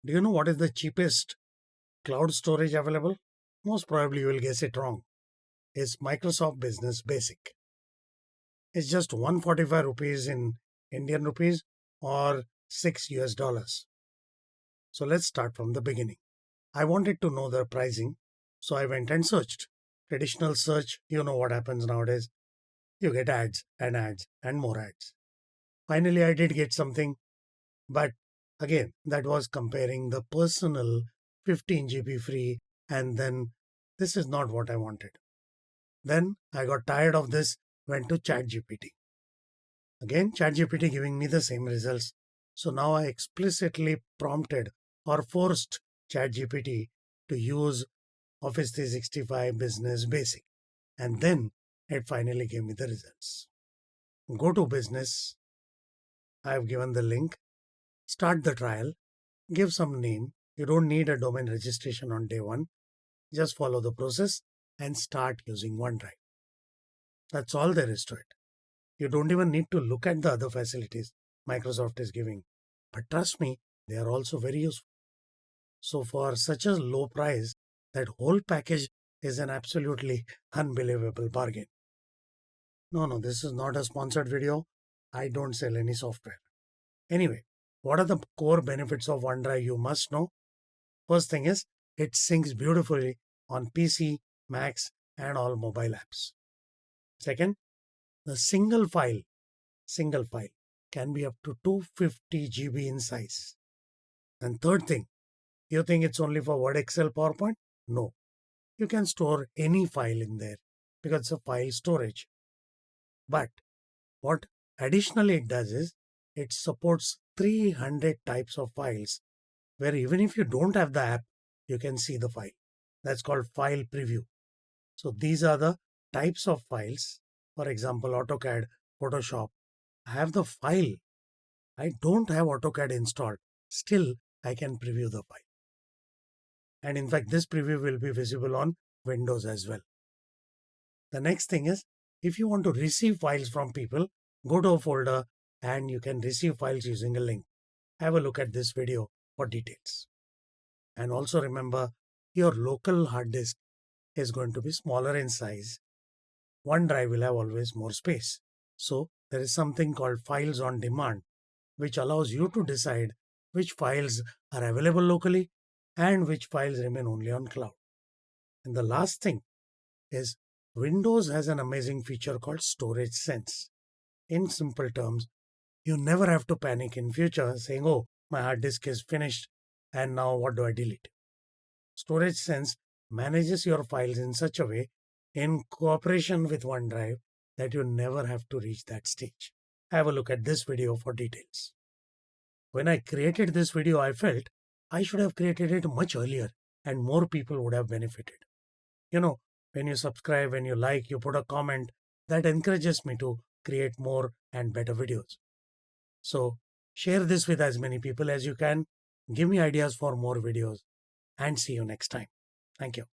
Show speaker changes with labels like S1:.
S1: Do you know what is the cheapest cloud storage available? Most probably you will guess it wrong. It's Microsoft Business Basic. It's just 145 rupees in Indian rupees or 6 US dollars. So let's start from the beginning. I wanted to know the pricing, so I went and searched. Traditional search, you know what happens nowadays. You get ads and more ads. Finally, I did get something, but again, that was comparing the personal 15 GB free, and then this is not what I wanted. Then I got tired of this, went to ChatGPT. Again, ChatGPT giving me the same results. So now I explicitly prompted or forced ChatGPT to use Office 365 Business Basic. And then it finally gave me the results. Go to business. I have given the link. Start the trial. Give some name. You don't need a domain registration on day one. Just follow the process and start using OneDrive. That's all there is to it. You don't even need to look at the other facilities Microsoft is giving. But trust me, they are also very useful. So for such a low price, that whole package is an absolutely unbelievable bargain. No, this is not a sponsored video. I don't sell any software. Anyway, what are the core benefits of OneDrive you must know? First thing is, it syncs beautifully on PC, Macs, and all mobile apps. Second, the single file can be up to 250 GB in size. And third thing, you think it's only for Word, Excel, PowerPoint? No. You can store any file in there because it's a file storage. But what additionally it does is it supports 300 types of files where even if you don't have the app, you can see the file. That's called file preview. So these are the types of files. For example, AutoCAD, Photoshop. I have the file. I don't have AutoCAD installed. Still, I can preview the file. And in fact, this preview will be visible on Windows as well. The next thing is, if you want to receive files from people, go to a folder and you can receive files using a link. Have a look at this video for details. And also remember, your local hard disk is going to be smaller in size. OneDrive will have always more space. So there is something called files on demand, which allows you to decide which files are available locally and which files remain only on cloud. And the last thing is Windows has an amazing feature called Storage Sense. In simple terms, you never have to panic in future saying, oh, my hard disk is finished and now what do I delete? Storage Sense manages your files in such a way in cooperation with OneDrive that you never have to reach that stage. Have a look at this video for details. When I created this video, I felt I should have created it much earlier and more people would have benefited. You know, when you subscribe, when you like, you put a comment, that encourages me to create more and better videos. So share this with as many people as you can. Give me ideas for more videos and see you next time. Thank you.